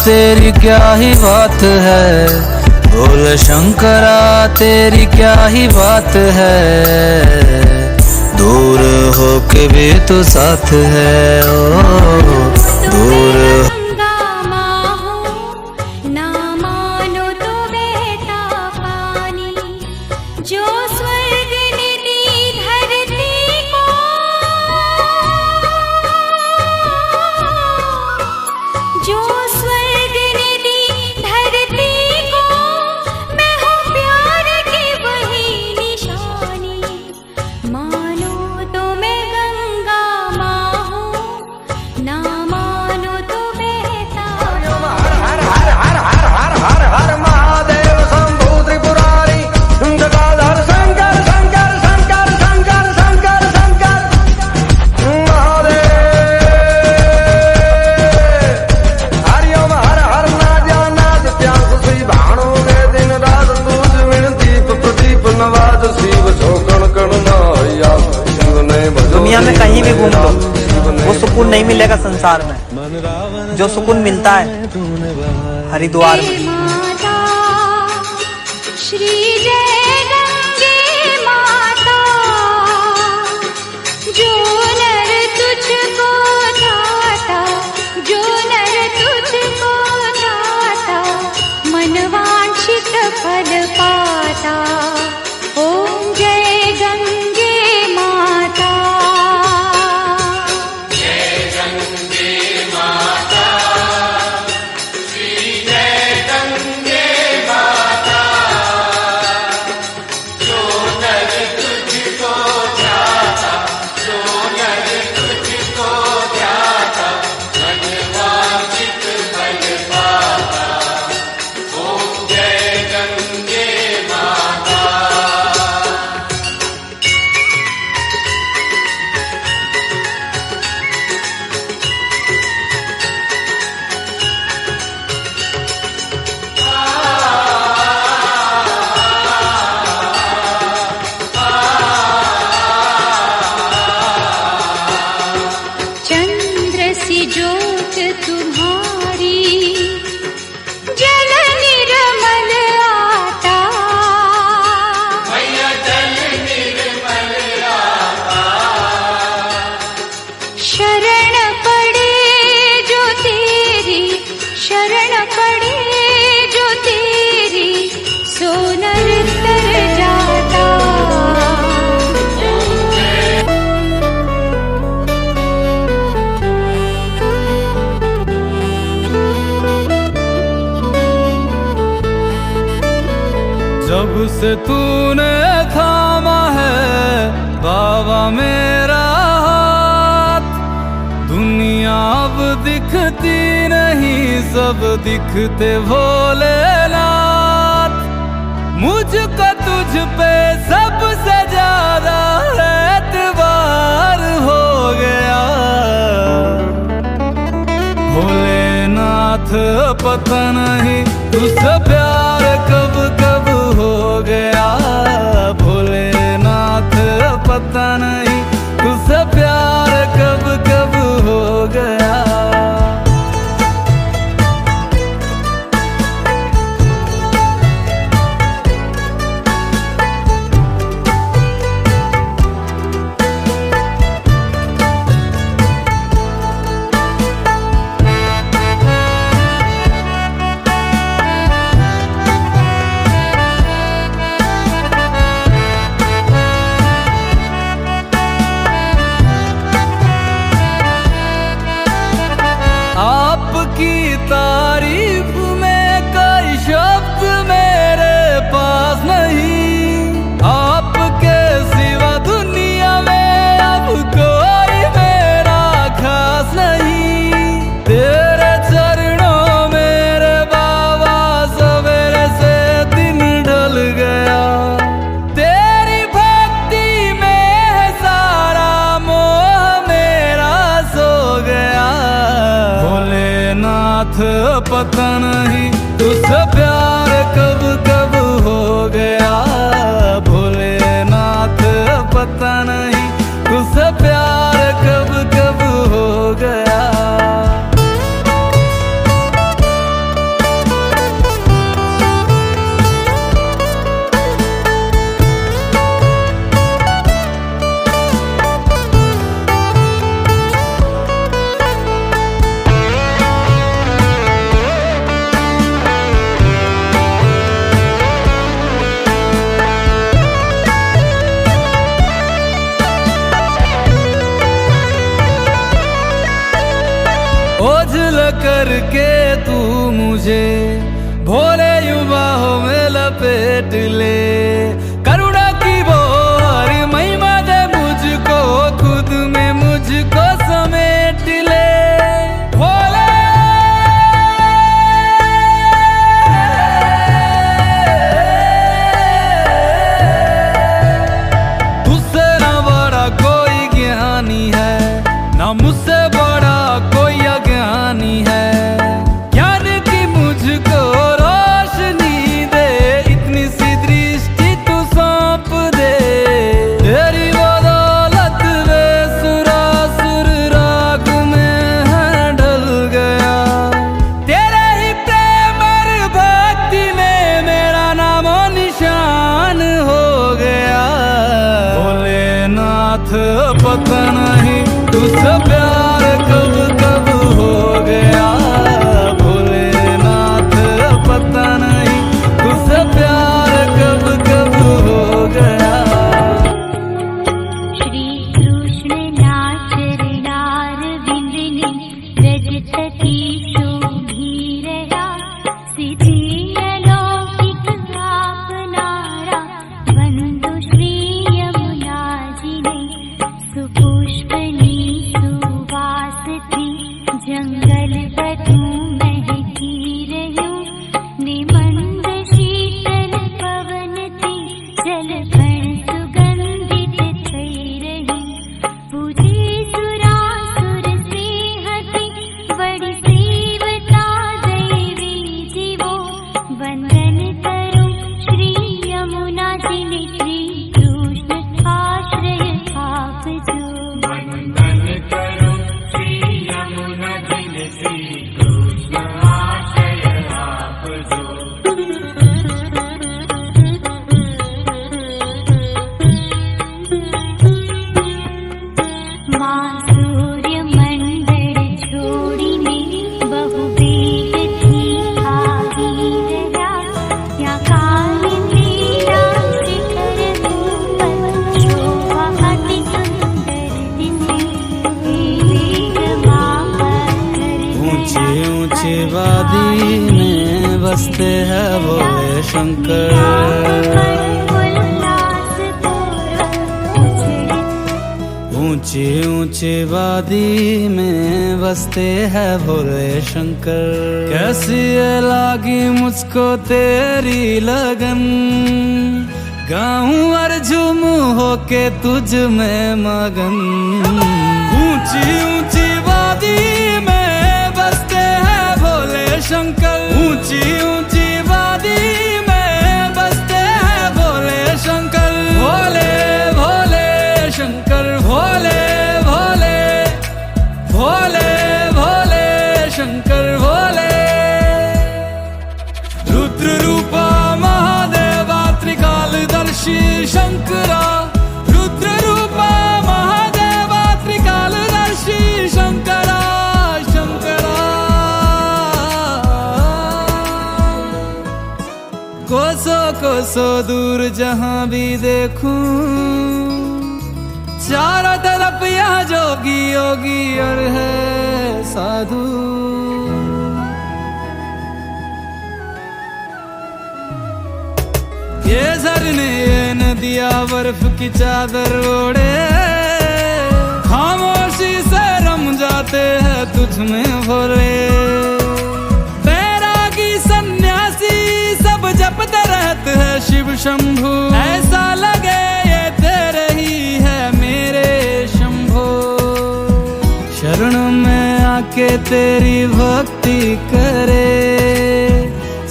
तेरी क्या ही बात है, भोले शंकरा तेरी क्या ही बात है। दूर हो के भी तो साथ है, ओ दूर। दुनिया में कहीं भी घूम लो वो सुकून नहीं मिलेगा संसार में जो सुकून मिलता है हरिद्वार में। श्री जय गंगे माता, जो नर तुझको ध्याता, जो नर तुझको ध्याता, मन वांछित फल पाता। ओम जय गंगे माता, जय गंगे माता, श्री जय गंगे माता, जो नर तुझको ध्याता, जो नर तुझको ध्याता, मन वांछित फल पाता। ओम जय गंगे माता। चंद्र सी ज्योत तुम्हारी, जल निर्मल आता। मैया जल निर्मल आता। शरण पड़े जो तेरी, शरण पड़े जो तेरी, सो नर तर जाता। जब से तूने थामा है बाबा मेरा हाथ, दुनिया अब दिखती नहीं सब दिखते भोलेनाथ। मुझको तुझ पे सबसे ज्यादा एतबार हो गया भोलेनाथ। पता नहीं तुझसे प्यार कब कब हो गया भोलेनाथ। पता नहीं तुझसे प्यार कब कब हो गया। करके तू मुझे भोले युवाओं में लपेट ले। करुणा की वो हर महिमा दे मुझको, खुद में मुझको समेट ले। भोले तुझसे ना बड़ा कोई ज्ञानी है, ना मुझसे बड़ा कोई अज्ञानी है। ज्ञान की मुझको रोशनी दे, इतनी सी दृष्टि तू सौंप दे। तेरी वो दौलत बेसुरासुर राग में है ढल गया। तेरे ही प्रेम और भक्ति में मेरा नामो निशान हो गया। भोलेनाथ पता नहीं तुझसे प्यार कब कब हो गया। भोलेनाथ पता नहीं तुझसे प्यार कब कब हो गया। श्री कृष्ण नाचरणार विंदनी रजतती शोभीरया। सिद्धियलौकिक आपनारा बंधु श्री यमुनाजिने। सुपुष्पनी सुवास थी जंगल बधू महकी रह्यूं। निमंद शीतल पवन थी जल कण सुगंधित थई रही। पूजे सुरासुर स्नेहती बड़ी सेवता दैवी जीवो। वंदन करूं श्री यमुना जी ने, श्री कृष्ण आश्रय आप जो। वंदन करो श्री यमुना जी ने, श्री कृष्ण आश्रय आप जो। माँ सूर्य मंडल छोड़ीने बहु वेग थी आवीरया। या काली मेरा शिखर ऊपर शोभा अति सुंदर दिसे। हे वेग माँ ऊंची ऊंची वादी में बसते हैं भोले शंकर। ऊंची ऊंची वादी में बसते हैं भोले शंकर। कैसी ये लागी मुझको तेरी लगन, गाऊं और झूमूं होके तुझ में मगन। ऊंची ऊंची वादी में बसते हैं भोले शंकर। ऊंची ऊंची वादी में बसते हैं भोले शंकर। भोले भोले शंकर, भोले भोले भोले भोले शंकर भोले। रुद्र रूपा महादेवा त्रिकालदर्शी शंकरा। रुद्र रूपा महादेवा त्रिकालदर्शी शंकरा शंकरा। कोसों कोसों दूर जहां भी देखूं, चारों तरफ यहाँ जोगी योगी और है साधु। ये झरने ये नदियाँ बर्फ की चादर ओढ़े, खामोशी से रम जाते हैं तुझ में भोले। बैरागी सन्यासी सब जपते रहते हैं शिव शंभु। ऐसा लगे ये तेरे ही है मेरे शंभो। शरण में आके तेरी भक्ति करे,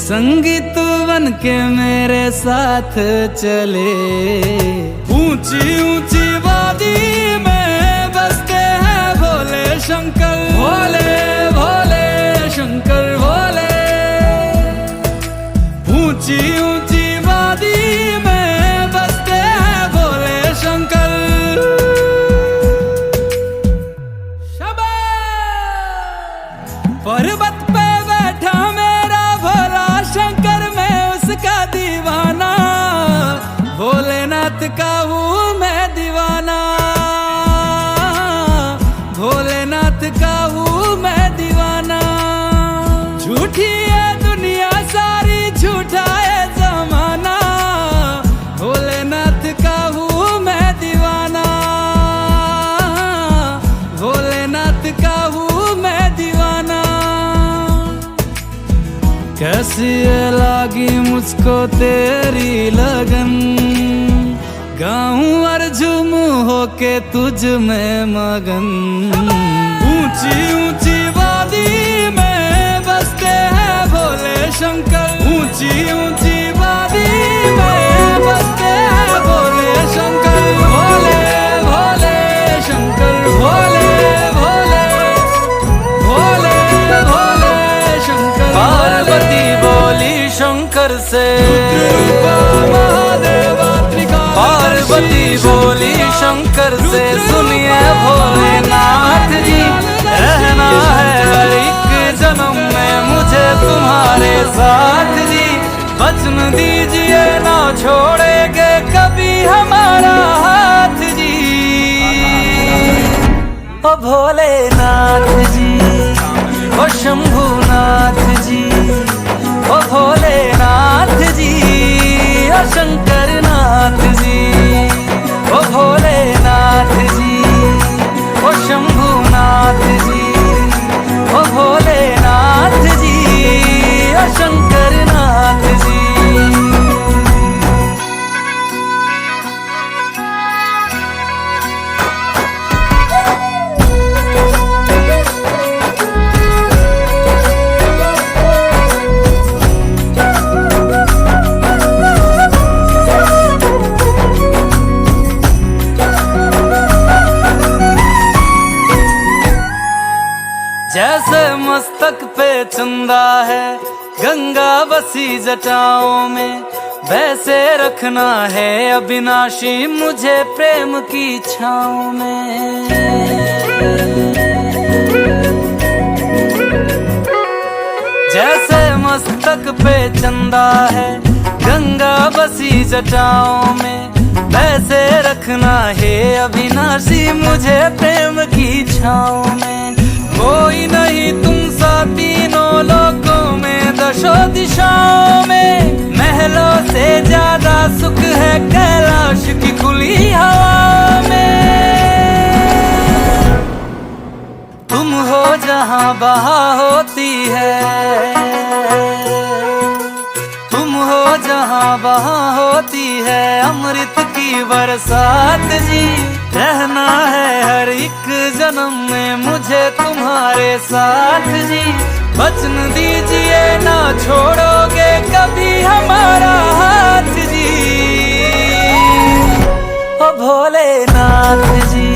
संगीत बन के मेरे साथ चले। ऊंची ऊंची वादी में बसते हैं भोले शंकर। भोले भोले शंकर भोले। ऊंची ऊंची वादी में बसते हैं भोले शंकर। पर्वत पे बैठा मेरा भोला शंकर, मैं उसका दीवाना। भोलेनाथ का हूँ मैं दीवाना। भोलेनाथ का हूँ मैं दीवाना। कैसी ये लागी मुझको तेरी लगन, गाऊं और झूमूं होके तुझ में मगन। ऊंची ऊंची वादी में बसते हैं भोले शंकर, ऊंची ऊंची वादी में बसते हैं भोले शंकर। भोले भोले शंकर, भोले भोले भोले भोले शंकर। पार्वती बोली शंकर से, पार्वती बोली शंकर से, सुनिए भोलेनाथ जी, रहना है हर एक जन्म में मुझे तुम्हारे साथ जी। वचन दीजिए ना छोड़ेंगे कभी हमारा हाथ जी। ओ भोलेनाथ जी, ओ शंभुनाथ जी, ओ भोलेनाथ जी, ओ शंकरनाथ जी, ओ भोलेनाथ जी, ओ शंभुनाथ जी, ओ भोलेनाथ जी, ओ शंकरनाथ जी। जैसे मस्तक पे चंदा है गंगा बसी जटाओं में, वैसे रखना है अविनाशी मुझे प्रेम की छाँव में। जैसे मस्तक पे चंदा है गंगा बसी जटाओं में, वैसे रखना है अविनाशी मुझे प्रेम की छाँव में। कोई नहीं तुम सा तीनों लोकों में, दशों दिशाओं में, महलों से ज्यादा सुख है कैलाश की खुली हवा में। तुम हो जहां बहा होती है, तुम हो जहां बहा होती है अमृत की बरसात जी। रहना है हर एक जन्म में मुझे तुम्हारे साथ जी। वचन दीजिए ना छोड़ोगे कभी हमारा हाथ जी। ओ भोलेनाथ जी,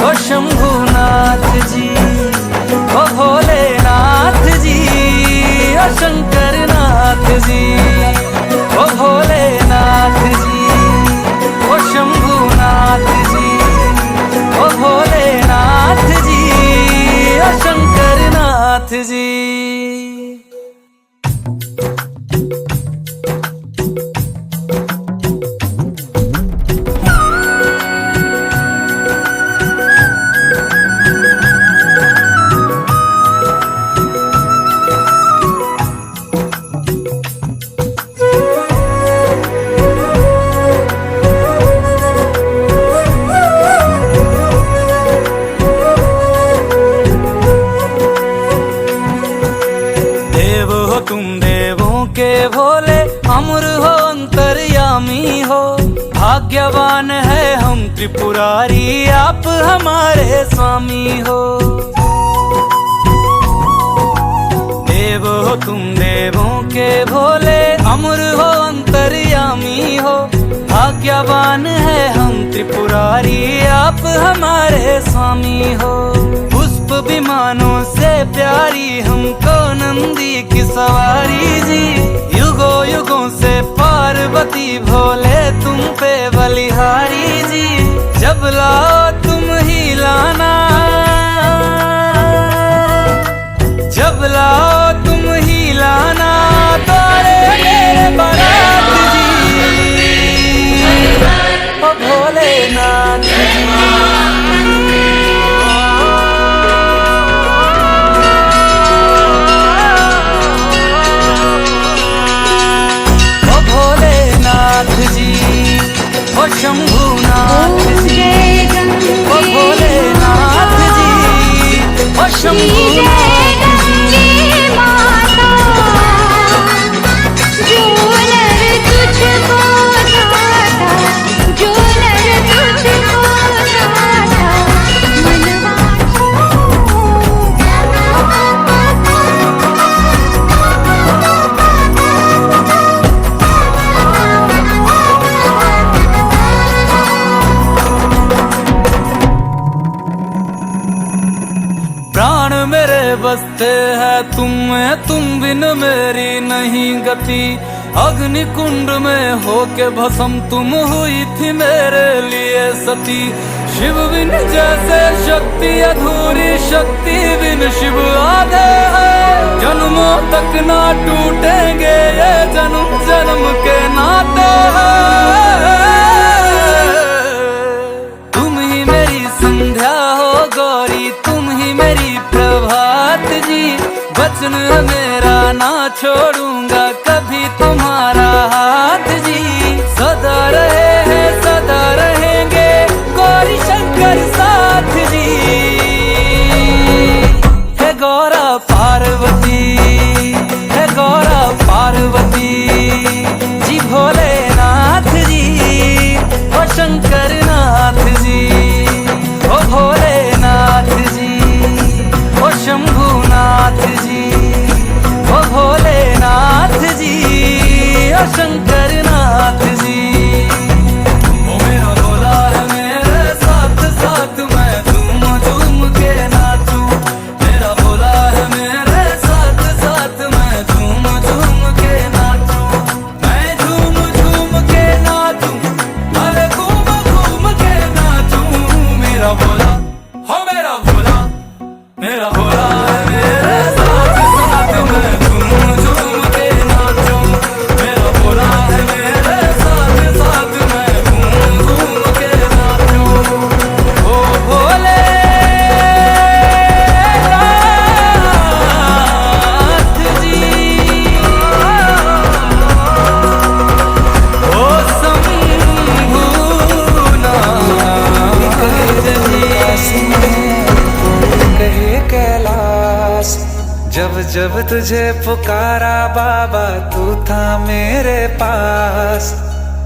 ओ शंभुनाथ जी, ओ भोलेनाथ जी, ओ शंकरनाथ जी, ओ भोलेनाथ जी, ओ शंभुनाथ जी, ओ भोलेनाथ जी, ओ शंकरनाथ जी। तुम देवों के भोले, अमर हो अंतर्यामी हो, भाग्यवान है हम त्रिपुरारी आप हमारे स्वामी हो। देव हो तुम देवों के भोले, अमर हो अंतर्यामी हो, भाग्यवान है हम त्रिपुरारी आप हमारे स्वामी हो। पुष्प विमानों से प्यारी हमको नंदी की सवारी जी, युगों युगों से पार्वती भोले तुम पे बलिहारी जी। जब लाओ तुम ही लाना, जब लाओ तुम ही लाना तारे मेरे बारात जी। ओ भोलेनाथ जी, ओ शंभुनाथ जी, ओ भोलेनाथ जी, ओ शंभुनाथ जी। बसते हैं तुम में, तुम बिन मेरी नहीं गति। अग्नि कुंड में होके भस्म तुम हुई थी मेरे लिए सती। शिव बिन जैसे शक्ति अधूरी, शक्ति बिन शिव आधे है। जन्मों तक ना टूटेंगे ये जन्म जन्म के नाते हैं। तुम ही मेरी संध्या हो गौरी, तुम ही मेरी प्रभात जी। वचन मेरा ना छोड़ूंगा कभी तुम्हारा हाथ जी। सदा रहे हैं सदा रहेंगे गौरी शंकर साथ जी। हे गौरा पार्वती, हे गौरा पार्वती जी। भोलेनाथ जी, ओ शंकर नाथ जी, ओ भोलेनाथ जी, ओ शंभुनाथ जी, ओ भोलेनाथ जी, ओ शंकर नाथ जी। ओ मेरा भोला है मेरे साथ साथ, मैं झूम झूम के नाचूं। मेरा भोला है मेरे साथ साथ, मैं झूम झूम के नाचूं। मैं झूम झूम के नाचूं, अरे घूम घूम के नाचूं। मेरा भोला हो मेरा भोला, मेरा भोला है मेरे साथ साथ, मैं झूम झूम के नाचूं। मेरा भोला है मेरे साथ साथ, मैं झूम झूम के नाचूं। ओ भोले नाथ जी, ओ कहे कैलाश, जब जब तुझे पुकारा बाबा तू था मेरे पास।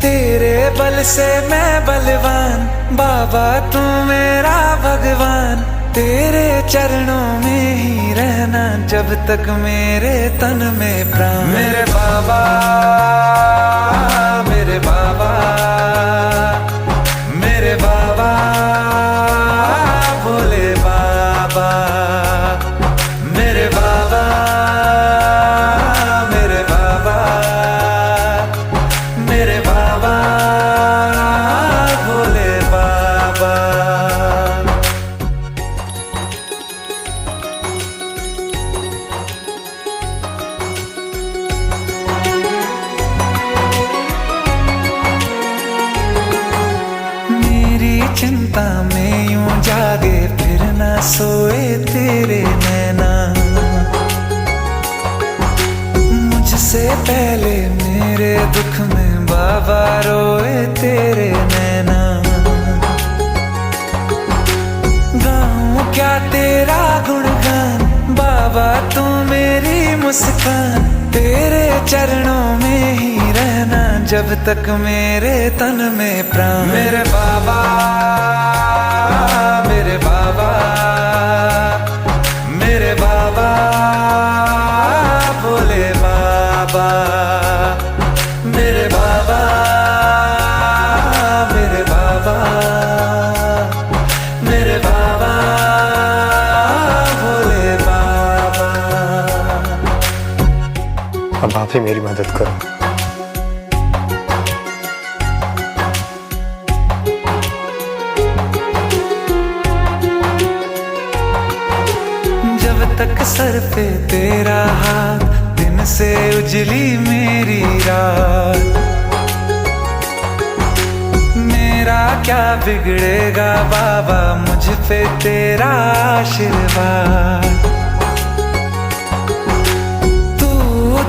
तेरे बल से मैं बलवान, बाबा तू मेरा भगवान। तेरे चरणों में ही रहना जब तक मेरे तन में प्राण। मेरे बाबा, मेरे बाबा, मेरे बाबा, भोले बाबा। मेरे बाबा, मेरे बाबा, मेरे बाबा, भोले बाबा। मेरी चिंता में यूं जागे फिर ना सोए तेरे नैना। मुझसे पहले मेरे दुख में बाबा रोए तेरे नैना। गाऊं क्या तेरा गुणगान, बाबा तू मेरी मुस्कान। तेरे चरणों में ही रहना जब तक मेरे तन में प्राण। मेरे बाबा, मेरे बाबा, मेरे बाबा, भोले बाबा। मेरे बाबा, मेरे बाबा, मेरे बाबा, भोले बाबा। अब आप ही मेरी मदद करो। जब तक सर पे तेरा हाथ, दिन से उजली मेरी रात। मेरा क्या बिगड़ेगा बाबा, मुझ पे तेरा आशीर्वाद। तू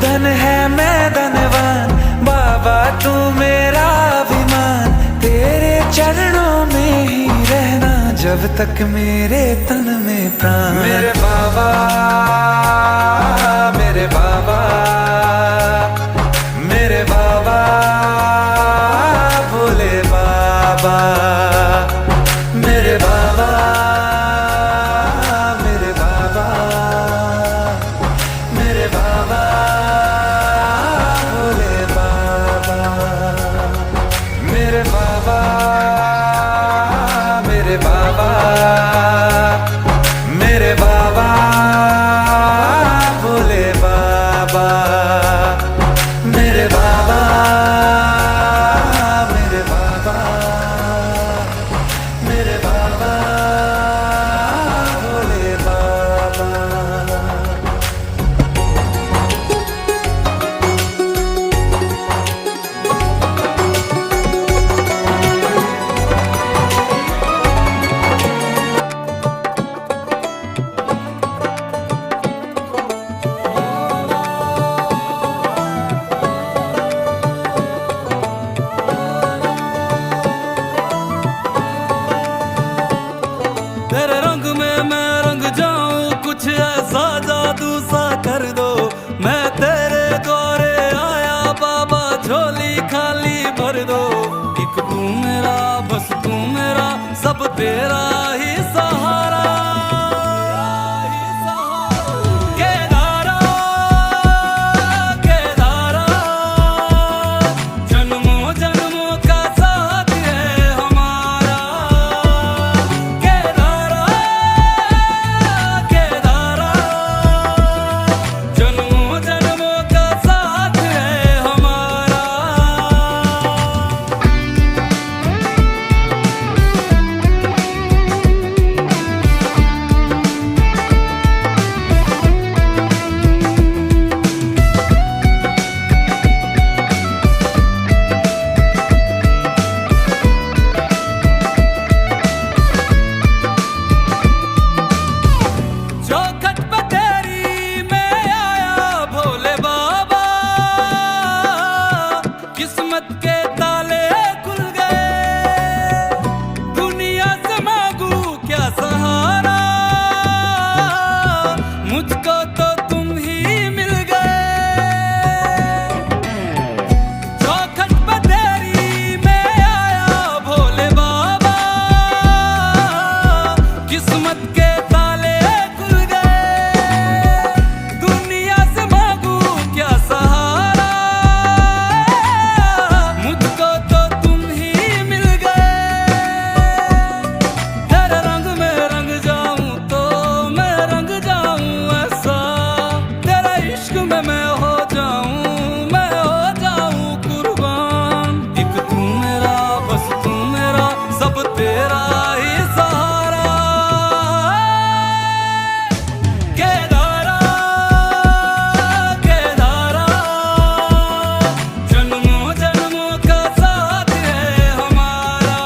धन है मैं धनवान, बाबा तू मेरा अभिमान। तेरे चरणों में ही रहना जब तक मेरे तन में प्राण। मेरे बाबा, मेरे बाबा, मेरे बाबा, भोले बाबा। मेरे बाबा, मेरे बाबा, मेरे बाबा, भोले बाबा। मेरे बाबा, मेरे बाबा, मेरे बाबा, एक तू मेरा बस तू मेरा सब तेरा ही सहारा केदारा केदारा जन्मों जन्मों का साथ है हमारा केदारा केदारा जन्मों जन्मों का साथ है हमारा। चौखट पे तेरी मैं आया भोले बाबा किस्मत के ताले खुल गए दुनिया से मांगू क्या सहारा मुझको तो तुम ही मिल गए चौखट पे तेरी मैं आया भोले बाबा किस्मत के ताले खुल गए दुनिया से मांगू क्या सहारा मुझको तो तुम ही मिल गए तेरे रंग में रंग जाऊं तो मैं रंग जाऊं ऐसा तेरा इश्क में मैं हो जाऊं कुर्बान एक तू मेरा बस तू मेरा सब तेरा ही सहारा केदारा केदारा जन्मों जन्मों का साथ है हमारा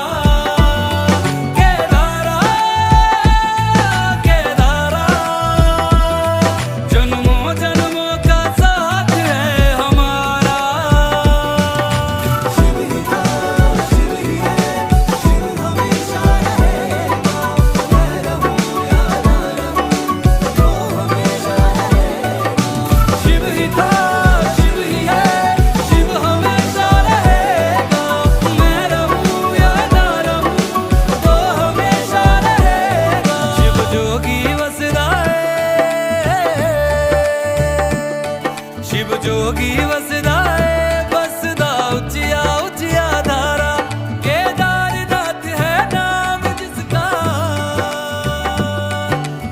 केदारा केदारा जन्मों जन्मों का साथ है हमारा। शिव ही था शिव ही है शिव हमेशा रहेगा मैं रहूं या ना रहूं तो हमेशा रहेगा शिव जोगी वसदा है शिव जोगी वसदा है बसदा उचिया उचिया धारा केदारनाथ है नाम जिसका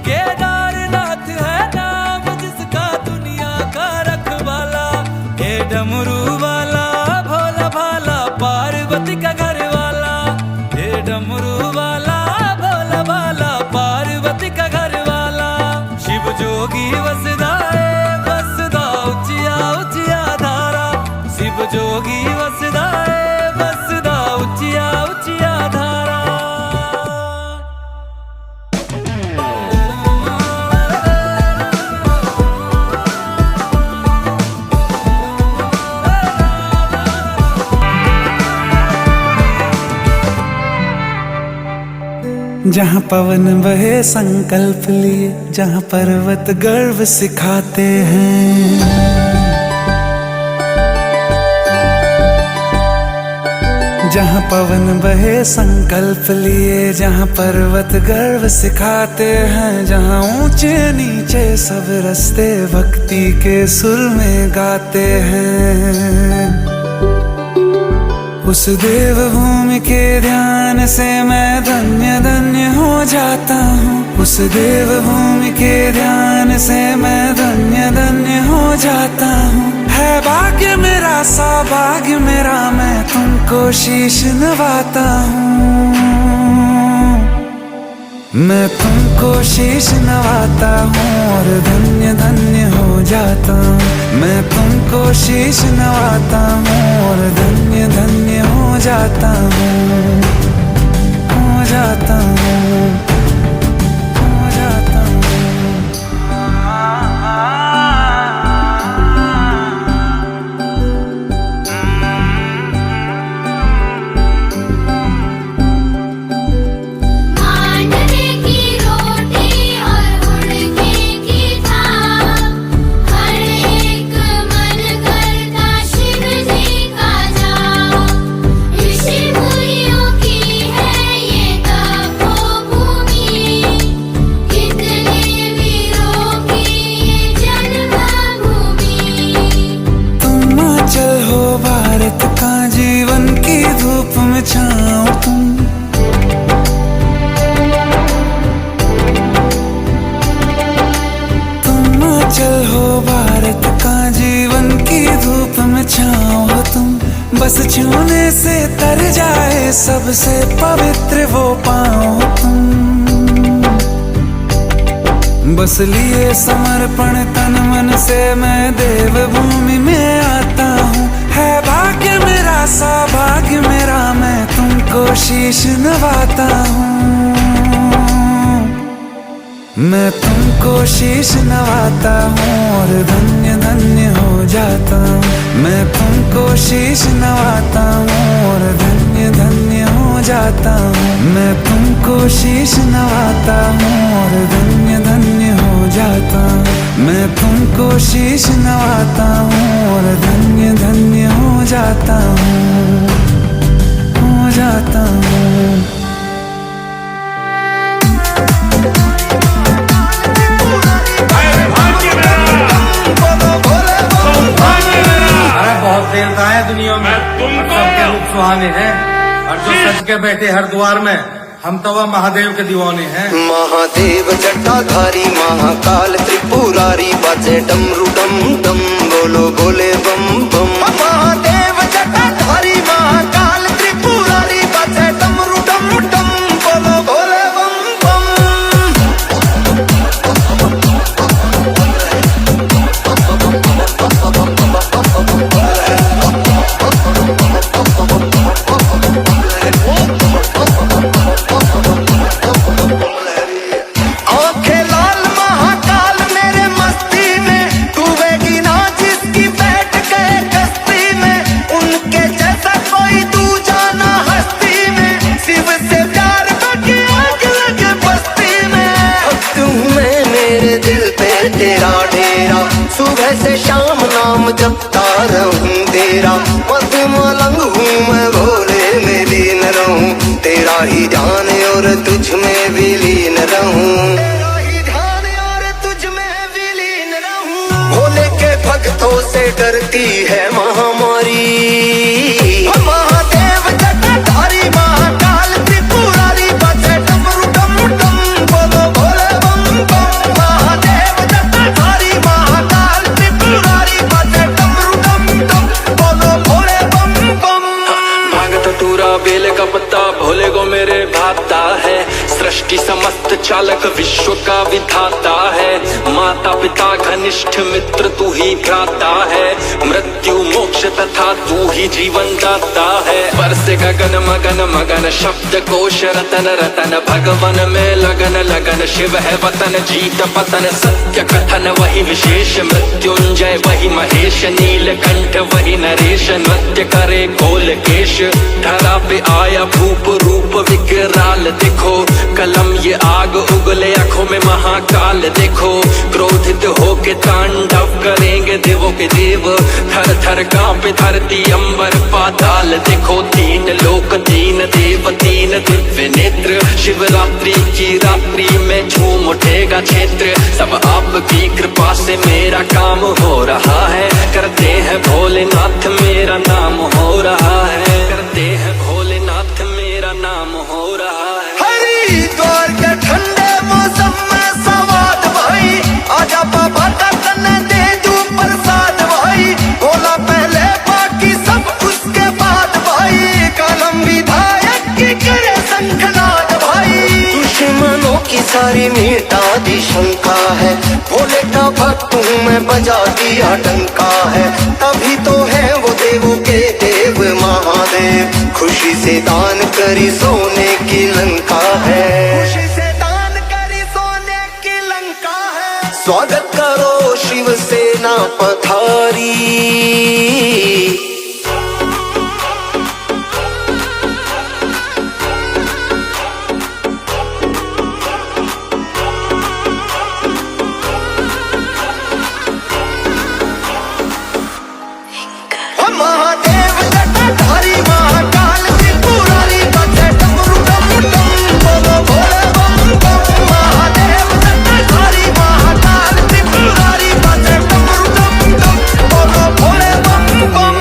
केदारनाथ है नाम जिसका दुनिया का रखवाला हे डमरू वाला भोला भाला पार्वती का घर वाला हे डमरू वाला भोला भाला पार्वती का घर वाला शिव जोगी वसदा है बसदा उचिया उचिया धारा शिव जोगी वसदा है बसदा उचिया उचिया धारा। जहाँ पवन बहे संकल्प लिए जहाँ पर्वत गर्व सिखाते हैं जहाँ पवन बहे संकल्प लिए जहाँ पर्वत गर्व सिखाते हैं जहाँ ऊंचे नीचे सब रास्ते भक्ति के सुर में गाते हैं उस देवभूमि के ध्यान से मैं धन्य धन्य हो जाता हूँ उस देवभूमि के ध्यान से मैं धन्य धन्य हो जाता हूँ है भाग्य मेरा सौभाग्य मेरा मैं तुमको शीश नवाता हूँ मैं तुमको शीश नवाता हूँ और धन्य धन्य हो जाता हूँ मैं तुमको शीश नवाता हूँ और धन्य धन्य हो जाता हूँ हो जाता हूँ हो जाता हूँ। मांडने की रोटी और उड़ने की थाप हर एक मन करता शिव जी का जाप ऋषि मुनि छूने से तर जाए सबसे पवित्र वो पाँव तुम। बस लिए समर्पण तन मन से मैं देवभूमि में आता हूँ। है भाग्य मेरा सौभाग्य मेरा मैं तुमको शीश नवाता हूँ। मैं तुमको शीश नवाता हूँ और धन्य धन्य हो जाता हूँ। मैं तुमको शीश नवाता हूँ और धन्य धन्य हो जाता हूँ। मैं तुमको शीश नवाता हूँ और धन्य धन्य हो जाता हूँ। मैं तुमको शीश नवाता हूँ और धन्य धन्य हो जाता हूँ, हो जाता हूँ। बहुत देवता है दुनिया में, सबके रूप सुहाने हैं। और जो सच के बैठे हर द्वार में, हम तो वह महादेव के दीवाने हैं। महादेव जटाधारी महाकाल त्रिपुरारी बजे डमरू डम डम बोलो बोले बम बम। महादेव जटाधारी महाकाल त्रिपुरारी बजे डमरू डम डम बोलो बोले बम बम। आंखें लाल महाकाल मेरे मस्ती में, डूबेगी ना जिसकी बैठ गए कश्ती में। उनके जैसा कोई दूजा ना हस्ती में, शिव से प्यार बाकी आग लगे बस्ती में। भक्त हूँ मैं मेरे दिल पे तेरा डेरा, सुबह से शाम नाम जपता रहूं तेरा। मत मलंग हूँ मैं भोले में लीन रहूं, तेरा ही ध्यान और तुझ में विलीन रहूं। तेरा ही ध्यान और तुझ में विलीन रहूं। भोले के भक्तों से डरती है महामारी। महादेव जटाधारी महाकाल त्रिपुरारी बजे डमरू डम डम बोलो भोले बम बम। महादेव जटाधारी महाकाल त्रिपुरारी बजे डमरू डम डम बोलो भोले बम बम। भागत टूरा बेल का पत्ता भोले को मेरे भाता है। सृष्टि समस्त चालक विश्व का विधाता है। माता पिता घनिष्ठ मित्र तू ही भ्राता है। मृत्यु मोक्ष तथा तू ही जीवन दाता है। बरसे गगन मगन मगन शब्द कोश रतन रतन, भगवन में लगन लगन शिव है वतन। जीत पतन सत्य कथन वही विशेष, मृत्युंजय वही महेश। नीलकंठ वही नरेश, नृत्य करे खोल केश। धरा पे आया भूप रूप विकराल देखो, कलम ये आग उगले आंखों में महाकाल देखो। क्रोधित होके तांडव करेंगे देवों के देव, थर थर कांपे धरती अंबर पाताल देखो। तीन लोक तीन देव तीन दिव्य नेत्र, शिवरात्रि की रात्रि में झूम उठेगा क्षेत्र। सब आपकी कृपा से मेरा काम हो रहा है, करते हैं भोलेनाथ मेरा नाम हो रहा है। करते हैं भोलेनाथ मेरा नाम हो रहा है। हरिद्वार के ठंडे मौसम में सवाद भाई, आजा बाबा का तने दे दू प्रसाद भाई। भोला पहले बाकी सब उसके बाद भाई, कलम विधायक की करे शंखनाद भाई। दुश्मनों की सारी मिटा दी शंका है, भोले का भक्त हूँ मैं बजा दिया डंका है। तभी तो है वो देवों के देव महादेव, खुशी से दान करी सोने की लंका है। खुशी से दान करी सोने की लंका है। स्वागत करो शिव सेना पधारी। महादेव जटाधारी महाकाल त्रिपुरारी बजे डमरू डम डम बोलो भोले बम बम। महादेव जटाधारी महाकाल त्रिपुरारी बजे डमरू डम डम बोलो भोले बम बम।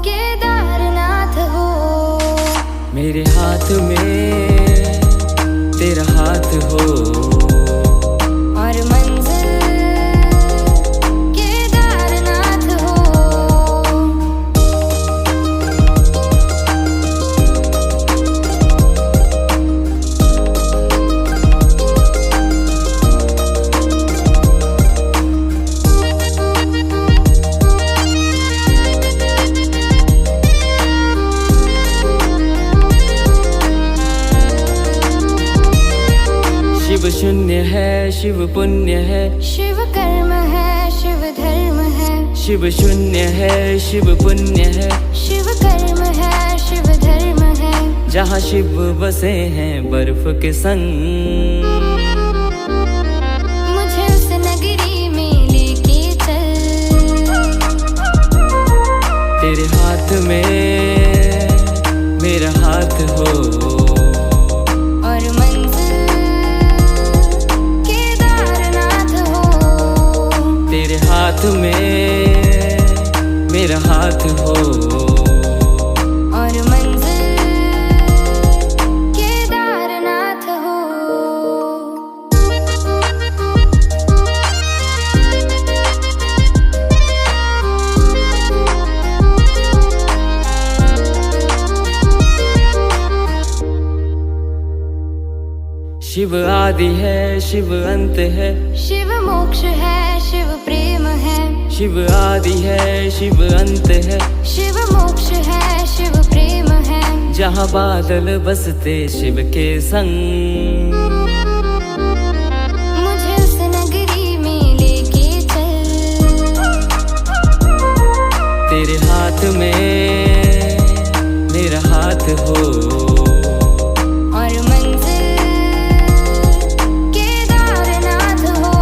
केदारनाथ हो मेरे हाथ में तेरा हाथ हो, और मंजिल शिव पुण्य है, शिव कर्म है, शिव धर्म है, शिव शून्य है, शिव पुण्य है, शिव कर्म है, शिव धर्म है। जहाँ शिव बसे हैं बर्फ के संग, मुझे उस नगरी में लेके चल। तेरे हाथ में मेरा हाथ हो, और मंजिल केदारनाथ हो। तेरे हाथ में मेरा हाथ हो, और मंजिल केदारनाथ हो। शिव आदि है, शिव अंत है, शिव मोक्ष है, शिव प्रेम है, शिव आदि है, शिव अंत है, शिव मोक्ष है, शिव प्रेम है। जहाँ बादल बसते शिव के संग, मुझे उस नगरी में लेके चल। तेरे हाथ में मेरा हाथ हो, और मंजिल केदारनाथ हो।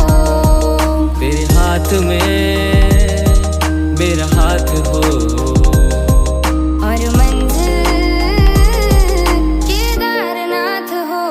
तेरे हाथ में मेरा हाथ हो, और मंजिल केदारनाथ हो।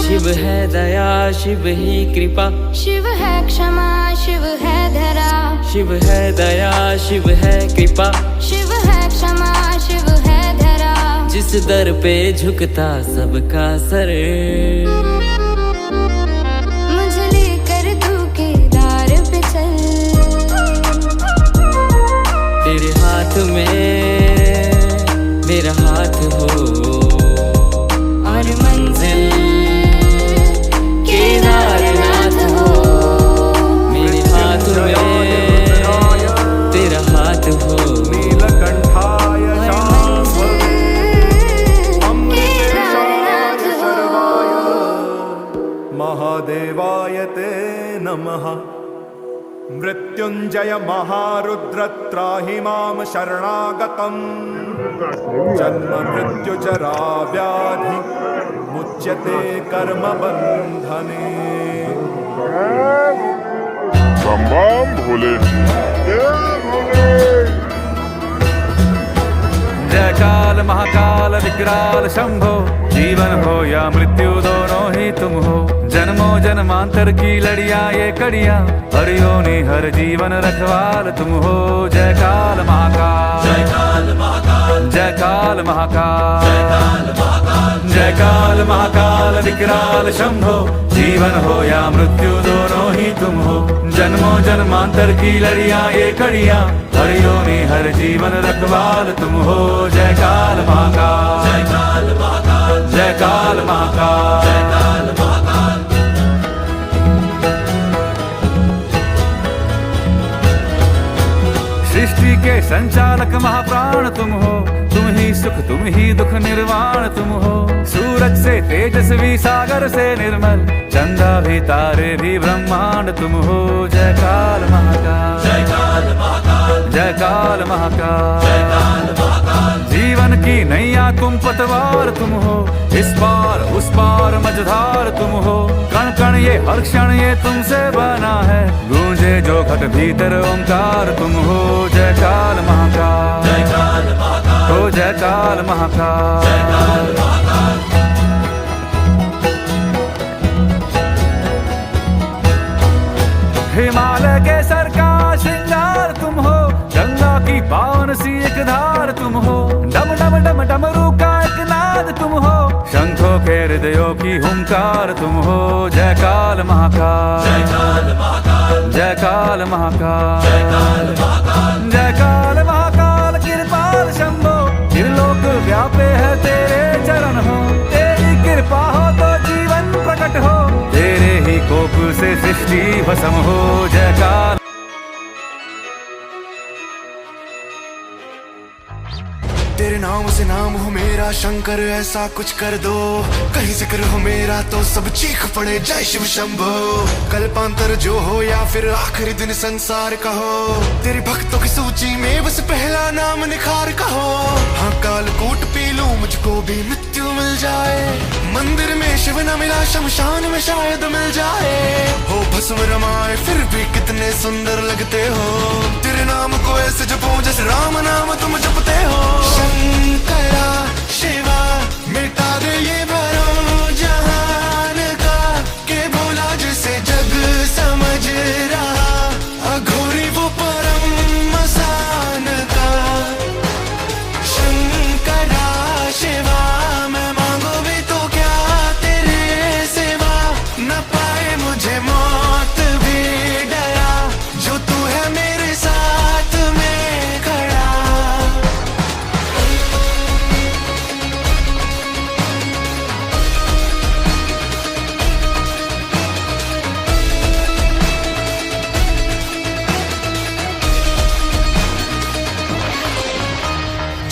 शिव है दया, शिव ही कृपा, शिव है क्षमा, शिव है धरा। शिव है दया, शिव है कृपा, शिव है क्षमा, शिव है धरा। जिस दर पे झुकता सबका सर, मुझे लेकर तू केदार पे चल। तेरे हाथ में मेरा हाथ हो, और मंजिल केदारनाथ हो। मेरे हाथ में तेरा हाथ हो, नीलकंठाय केदारनाथ हो। महादेवाय ते नमः। मृत्युंजय महारुद्र त्राहि मां शरणागतम्। जन्म मृत्यु जरा व्याधि मुच्यते कर्म बंधने। बम बम भोले, जय काल महाकाल विकराल शंभो, जीवन हो या मृत्यु दोनों ही तुम हो। जन्मों जन्मांतर की लड़ियां ये कड़ियां, हर योनि हर जीवन रखवाल तुम हो। जय काल महाकाल, जय काल महाकाल, जय काल महाकाल, जय काल महाकाल, जय काल महाकाल विकराल शंभो, जीवन हो या मृत्यु दोनों ही तुम हो। जन्मों जन्मांतर की लड़ियां ये कड़ियां, हर योनि हर जीवन रखवाल तुम हो। जय काल महाकाल, जय काल महाकाल, जय काल महाकाल, जय काल महाकाल। सृष्टि के संचालक महाप्राण तुम हो, तुम ही सुख तुम ही दुख निर्वाण तुम हो। सूरज से तेजस्वी सागर से निर्मल, चंदा भी तारे भी ब्रह्मांड तुम हो। जय काल महाकाल, जय काल महाकाल, जय काल महाकाल, जय काल महाकाल। जीवन की नैया तुम पतवार तुम हो, इस पार उस पार मझधार तुम हो। कण कण ये हर क्षण ये तुमसे बना है, गूंजे जो घट भीतर ओंकार तुम हो। जय काल महाकाल, जय काल महाकाल, हो जय काल महाकाल, जय काल महाकाल। हिमालय के सर का श्रृंगार तुम हो, गंगा की पावन सी एक धार तुम हो। डम डम डम डमरू का एक नाद तुम हो, शंखों के हृदयों की हुंकार तुम हो। जय काल महाकाल, जय काल महाकाल, जय काल महाकाल, जय काल महाकाल, जय काल महाकाल कृपाल शंभो। शरण हो, तेरी कृपा हो तो जीवन प्रकट हो, तेरे ही कोप से सृष्टि भस्म हो। जयकार। तेरे नाम से नाम हो मेरा शंकर, ऐसा कुछ कर दो, कहीं जिक्र हो मेरा तो सब चीख पड़े जय शिव शंभो। कल्पांतर जो हो या फिर आखिरी दिन संसार का हो, तेरे भक्तों की सूची में बस पहला नाम निखार का हो। हाँ कालकूट पी लूं मुझको भी मृत्यु मिल जाए, मंदिर में शिव न मिला शमशान में शायद मिल जाए। हो भस्म रमाए फिर भी कितने सुंदर लगते हो, तेरे नाम को ऐसे जपो जैसे राम नाम तुम जपते हो। शंकरा शिवा मिटा दे ये भरो जहान का, के भोला जिसे जग समझ रहा, अघोरी वो परम मसान का। शंकरा शिवा मैं मांगो भी तो क्या तेरे सिवा, न पाए मुझे मौत भी डरा, जो तू है मेरे साथ में खड़ा।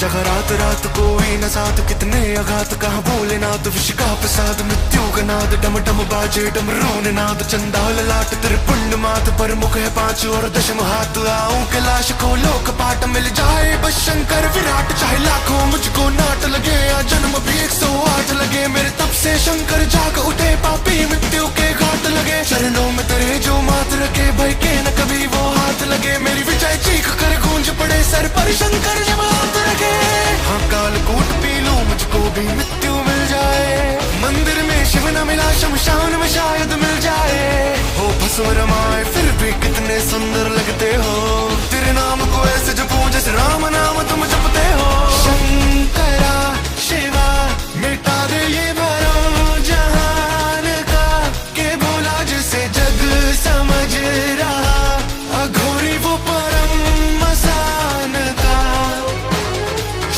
जगह रात रात कोई न साथ, कितने आघात कहाँ भोले नाथ, विष का प्रसाद मृत्यु का नाद, डम डम बाजे डमरू नाद। चंडाल लाट तेरे पुण्य माथ पर, मुख है 5 और दशम हाथ। आऊं कैलाश को लोक पाट मिल जाए बस शंकर विराट, चाहे लाखों मुझको नाट लगे या जन्म भी 108 लगे। मेरे तप से शंकर जाग उठे, पापी मृत्यु के घाट लगे। चरणों में तेरे जो मात रखे, भय के न कभी वो हाथ लगे। मेरी विजय चीख कर गूंज पड़े सर पर, शंकर जब हाथ रखे। हाँ कालकूट पी लूं मुझको भी मृत्यु मिल जाए, मंदिर में शिव न मिला शमशान में शायद मिल जाए। हो भस्म रमाए फिर भी कितने सुंदर लगते हो, तेरे नाम को ऐसे जपो जैसे राम नाम तुम जपते हो। शंकरा शिवा मिटा दे ये भरो जहान का, के भोला जिसे जग समझ रहा, अघोरी वो परम मसान का।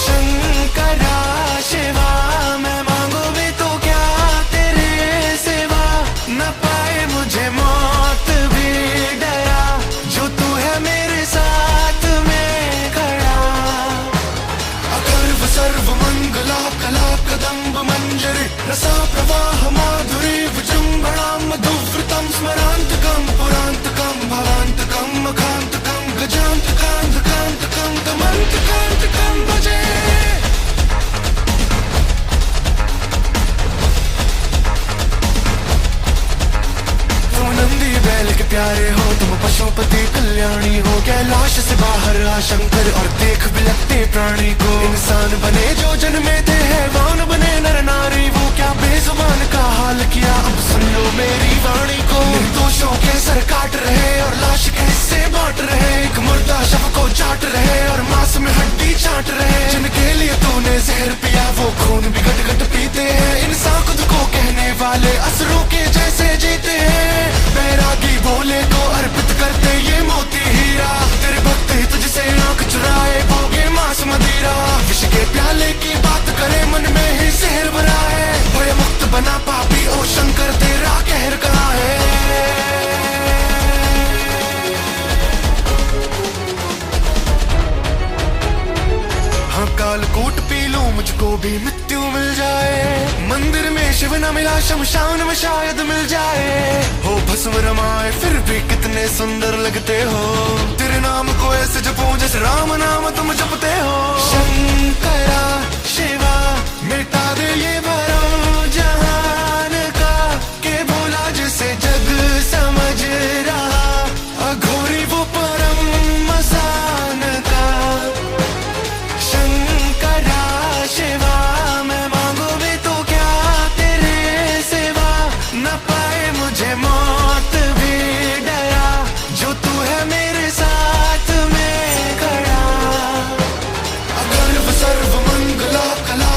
शंकरा शिवा मैं मांगो भी तो क्या तेरे सिवा, न पाए मुझे मौत भी डरा, जो तू है मेरे साथ में खड़ा। अखर्व सर्व मंगला कला कदम्ब मंजरी, रसा प्रवाह माधुरी विजृंभणा मधुव्रतम। स्मरांतकम पुरांतकम भवांतकम मखांतकम गजांतकांत कांतकम तमंतकांतकम भजे। तुम नंदी बैल के प्यारे हो, तुम पशुपति कल्याणी हो, कैलाश से बाहर आ शंकर और देख बिलखते प्राणी को। इंसान बने जो जन्मे थे, हैवान बने नर नारी, वो क्या बेजुबान का हाल किया, अब सुन लो मेरी वाणी को। निर्दोषों के सर काट रहे और लाश के हिस्से बांट रहे, एक मुर्दा शव को चाट रहे और मांस में हड्डी चाट रहे। जिनके लिए तूने जहर पिया वो खून भी घट घट पीते हैं, इंसान खुद को कहने वाले असुरों के जैसे जीते हैं। बैरागी भोले को अर्पित करते ये मोती हीरा, तेरे भक्त ही तुझसे आंख चुराए भोगे मांस मदिरा। विष के प्याले की बात करे मन में ही जहर भरा है, भय मुक्त बना पापी ओ शंकर तेरा कहर कहाँ है। हाँ कालकूट पी लूं मुझको भी मृत्यु मिल जाए, मंदिर में शिव न मिला शमशान में शायद मिल जाए। हो भस्म रमाए फिर भी कितने सुंदर लगते हो, तेरे नाम को ऐसे जपो जैसे राम नाम तुम जपते हो। शंकरा शिवा मिटा दे ये भरो जहान का, के भोला जिसे जग समझ रहा, अघोरी वो परम मसान का। शंकरा शिवा मैं मांगो भी तो क्या तेरे सिवा, न पाए मुझे मौत भी डरा, जो तू है मेरे साथ में खड़ा। अगर्व सर्व मंगला कला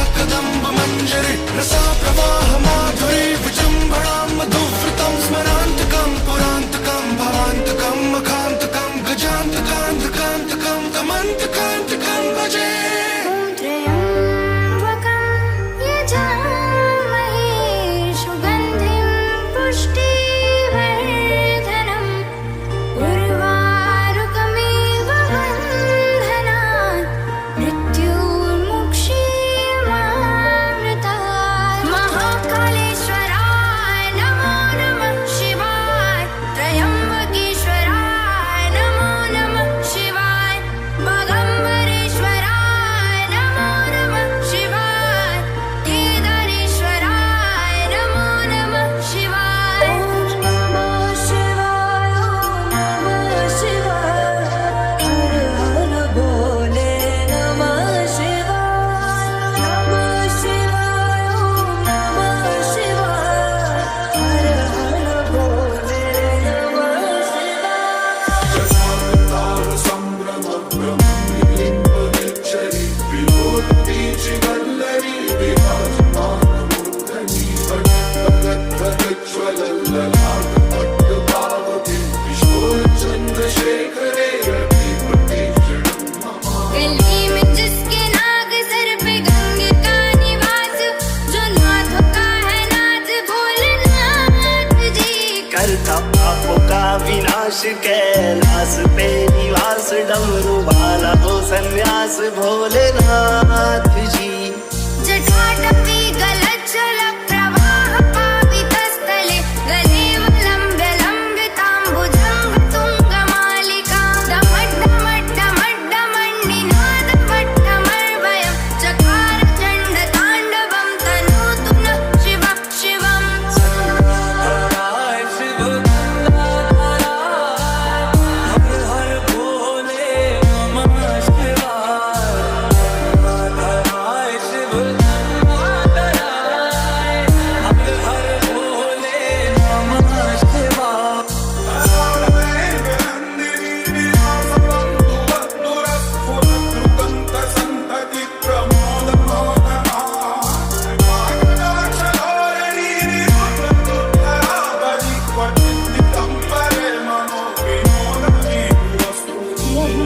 कैलाश कैलाश पे निवास डमरू वाला हो सन्यास भोलेनाथ जी। जटाटवी गलज्जल प्रवाह पावितस्थले गलेवलम्ब्य लम्बिताम्बुजङ्ग तुङ्गमालिका डमड्डमड्डमड्डमण्डिनादमट्टमर्वयं चकार चण्डताण्डवं तनोतु नः शिवः शिवम्।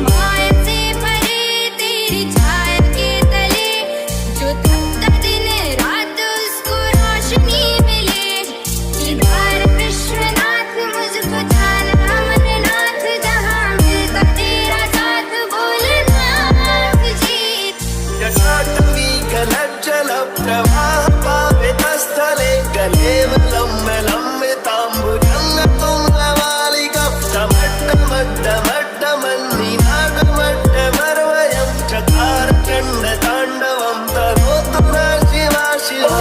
माया से परे तेरी छाया के तले जो थकता दिन रात उसको रोशनी मिले। केदार विश्वनाथ मुझको जाना अमरनाथ जहाँ मिलता तेरा साथ भोलेनाथ जी। जटाटवी गलज्जल प्रवाह पावितस्थले गलेवलम्ब्य लम्बिताम्बुजङ्ग तुङ्गमालिका डमड्डमड्डमण्डिनादमट्टमर्वयं चकार चण्डताण्डवं तनोतु नः शिवः शिवः।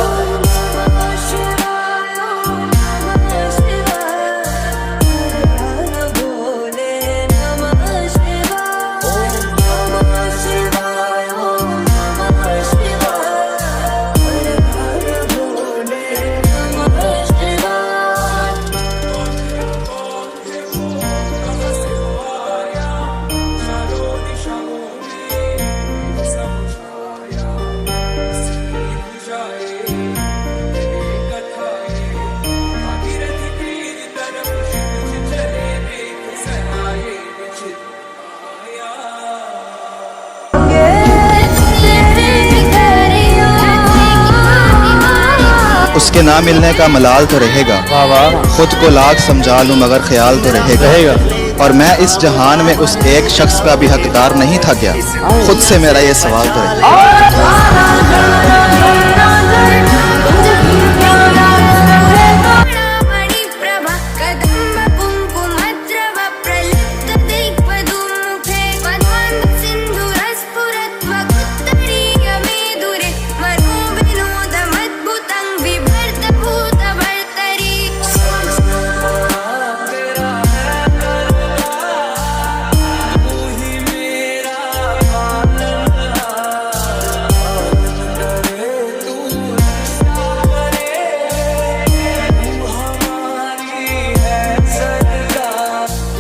उसके ना मिलने का मलाल तो रहेगा, खुद को लाख समझा लूं मगर ख्याल तो रहेगा। और मैं इस जहान में उस एक शख्स का भी हकदार नहीं था क्या? खुद से मेरा ये सवाल तो रहेगा। प्रभा कदम्ब कुङ्कुमद्रव प्रलिप्त दिग्वधूमुखे पद्मान्त सिन्धुरस्फुरत्वगुत्तरीय मेदुरे मनोविनोदमद्भुतं बिभर्त भूतभर्तरि।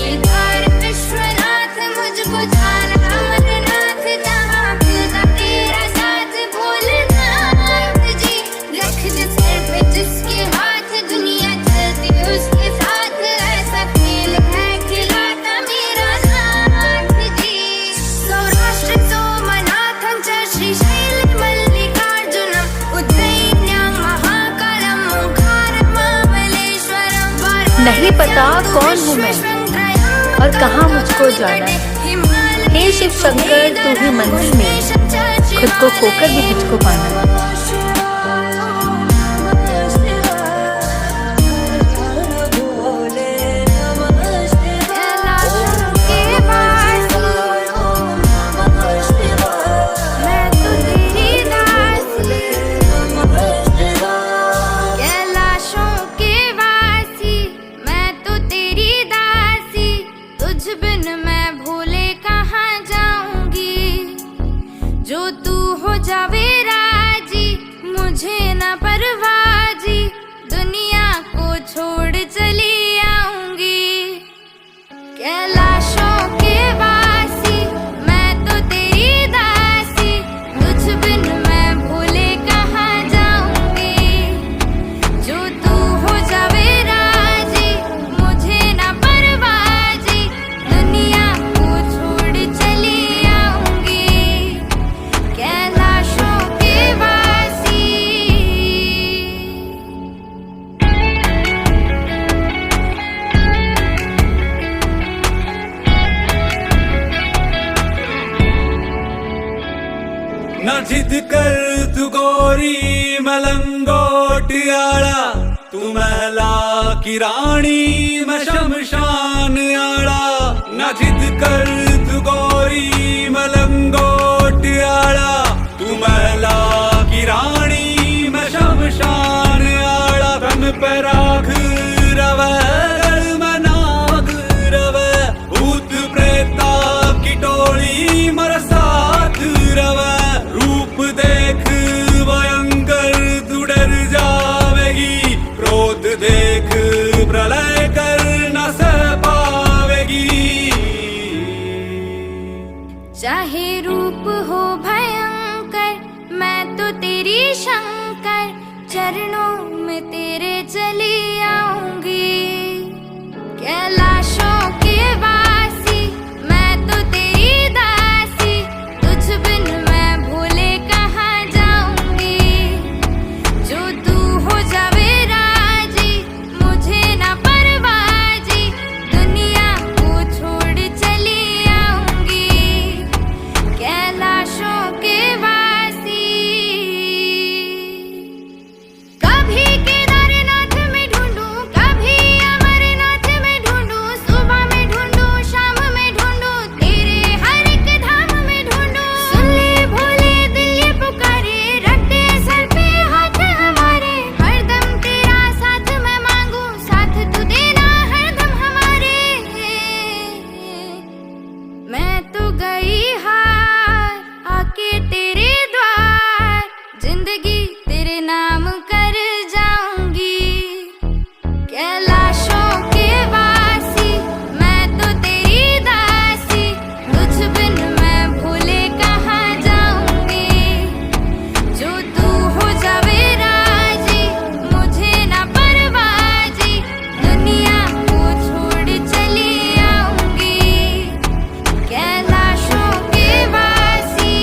केदार विश्वनाथ मुझको जाना अमरनाथ जहाँ मिलता तेरा साथ भोलेनाथ जी। रख दे सिर पे जिसके हाथ दुनिया चलती उसके साथ ऐसा खेल है खिलाता मेरा नाथ जी। सौराष्ट्र सोमनाथं च श्रीशैल मल्लिकार्जुनम् उज्जयिन्यां महाकालं ओंकारमहाबलेश्वरं। नहीं पता कौन हूँ मैं और कहाँ मुझको जाना है। हे शिव शंकर तू ही मंजिल मेरी, खुद को खोकर भी तुझको पाना है। कैलाशों के वासी मैं तो तेरी दासी, तुझ बिन मैं भूले कहाँ जाऊंगी। जो तू हो जावे राजी मुझे न परवाजी, दुनिया को छोड़ चली आऊंगी। कैलाशों के वासी मैं तो तेरी दासी, तुझ बिन मैं भूले कहाँ जाऊंगी। जो तू हो जावे राजी मुझे न परवाजी, दुनिया को छोड़ चली आऊंगी। कैलाशों के वासी मैं लंगोटियाड़ा, तू महला की रानी, मैं शमशान आड़ा। न जिद कर तू गोरी, मैं लंगोटियाड़ा, तू महला की रानी, मैं शमशान आड़ा। तन पे राख रवे, गल में नाग रवे, भूत प्रेता की टोली मर साथ रवे। रूप देख भयंकर तू डर जावेगी, क्रोध देख प्रलय कर न सह पावेगी। चाहे रूप हो भयंकर, मैं तो तेरी शंकर, चरणों में तेरे चली आऊंगी। कैलाशों के वासी, मैं तो तेरी दासी, तुझ बिन मैं भूले कहाँ जाऊंगी। जो तू हो जावे राजी, मुझे न परवाजी, दुनिया को छोड़ चली आऊंगी। कैलाशों के वासी, कभी केदारनाथ में ढूंढूं, कभी अमरनाथ में ढूंढूं, सुबह में ढूंढूं, शाम में ढूंढूं, तेरे हर एक धाम में ढूंढूं। सुन ले भोले दिल ये पुकारे, रखते सर पे हाथ हमारे, हरदम तेरा साथ मैं मांगू, साथ तू देना हरदम हमारे। मैं तो गई हार आके तेरे द्वार, जिंदगी तेरे नाम कर जाऊंगी। कैलाशों के वासी, मैं तो तेरी दासी, तुझ बिन मैं भूले कहाँ जाऊंगी। जो तू हो जावे राजी, मुझे न परवाजी, दुनिया को छोड़ चली आऊंगी। कैलाशों के वासी,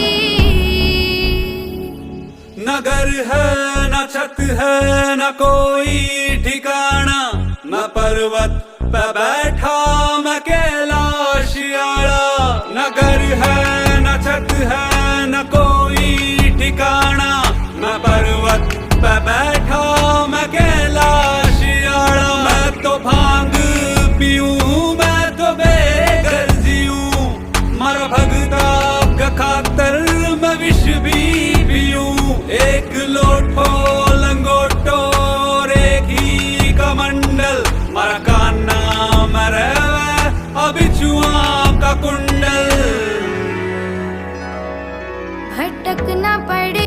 नगर है न छत है न कोई ठिकाना, मैं पर्वत पे बैठा मैं कैलाश आड़ा। नगर है न छत है न कोई ठिकाना, मैं पर्वत पे बैठा मैं कैलाश आड़ा। मैं तो भांग पीऊं, मैं तो बेघर जीऊं, मर भगता का खातर मैं विष भी पीऊं। एक लोटो लंगोटो और एक ही कमंडल, मर का नाम रवे अबिचुआ का कुंडल। भटकना पड़े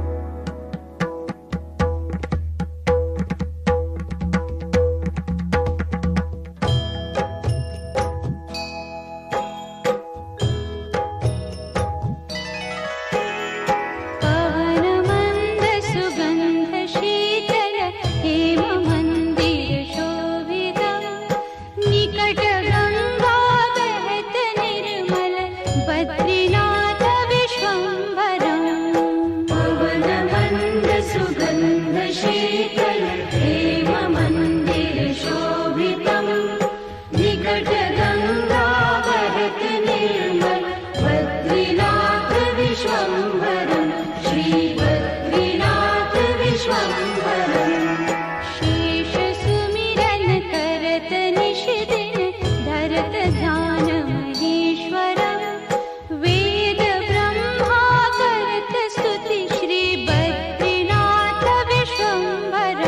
पवन मंद सुगंध शीतल, हेम मंदिर शोभितम्, निकट गंगा बहत निर्मल, बद्रीनाथ विश्वम्भरम्। पवन मंद सुगंध शीतल, हेम मंदिर शोभितम्, निकट गंगा बहत निर्मल, बद्रीनाथ विश्वम्भरम्। श्री बद्रीनाथ विश्वम्भरम्। शेष सुमिरन करत निश दिन, धरत ध्यान महेश्वरम्, वेद ब्रह्मा करत स्तुति, श्री बद्रीनाथ विश्वम्भरम्।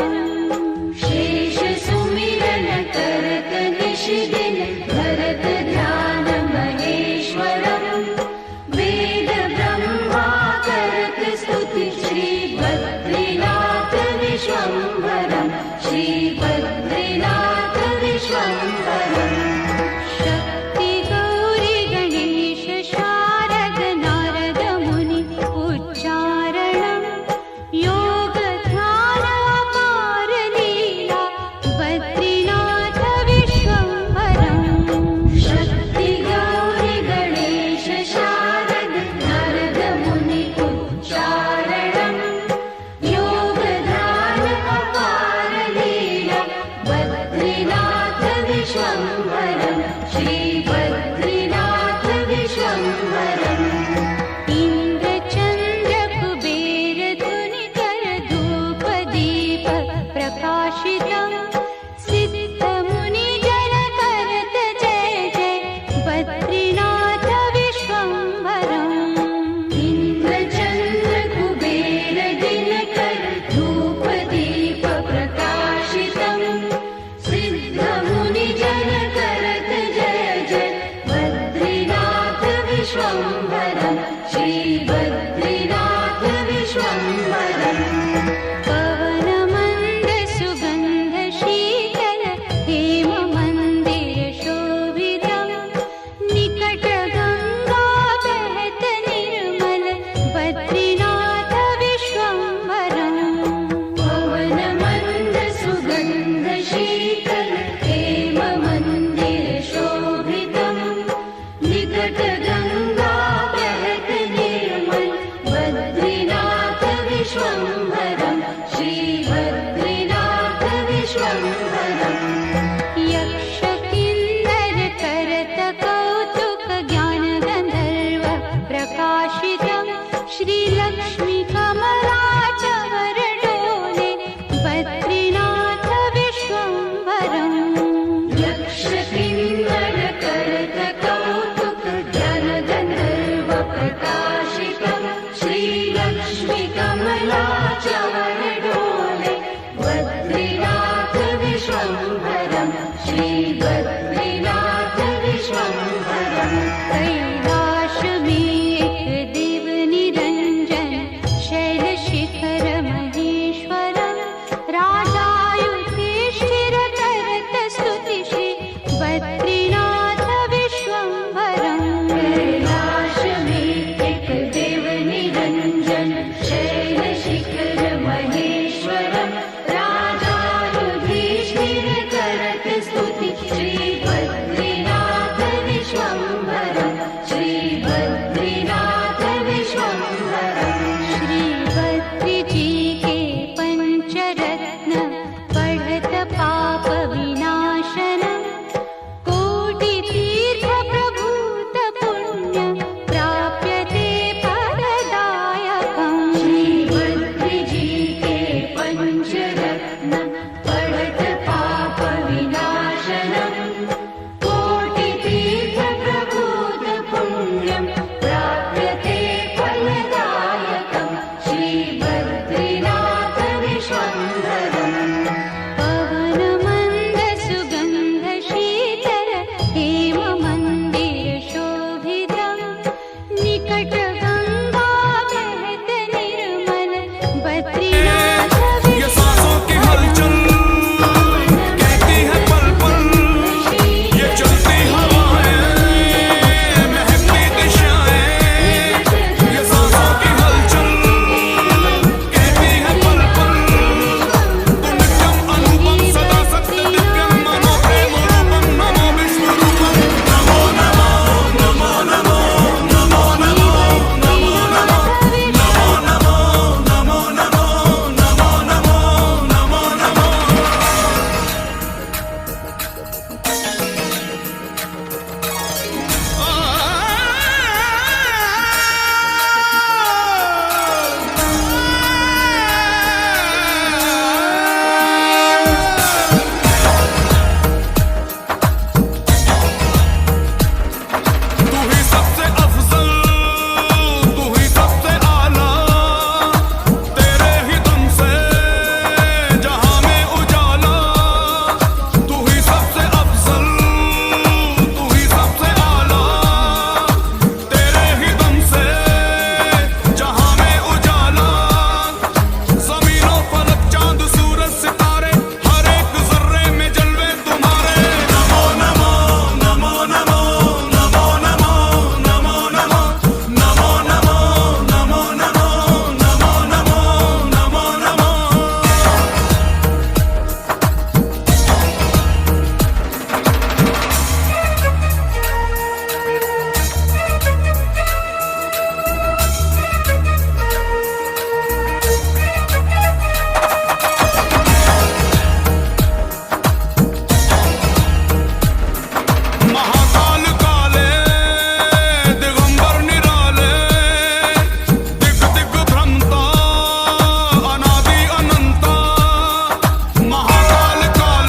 शरणं